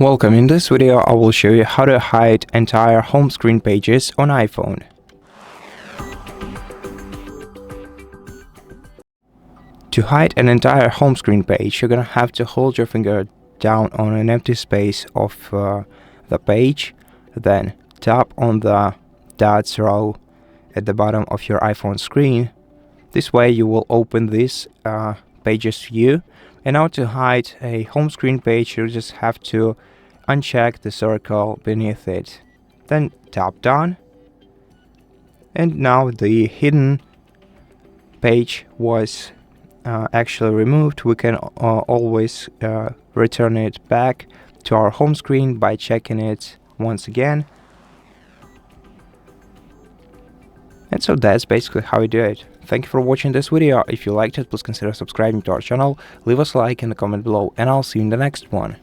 Welcome. In this video, I will show you how to hide entire home screen pages on iPhone. To hide an entire home screen page, you're gonna have to hold your finger down on an empty space of the page, then tap on the dots row at the bottom of your iPhone screen. This way you will open this pages view. And now to hide a home screen page, you just have to uncheck the circle beneath it. Then tap done. And now the hidden page was actually removed. We can always return it back to our home screen by checking it once again. And so that's basically how we do it. Thank you for watching this video. If you liked it, please consider subscribing to our channel, leave us a like in the comment below, and I'll see you in the next one.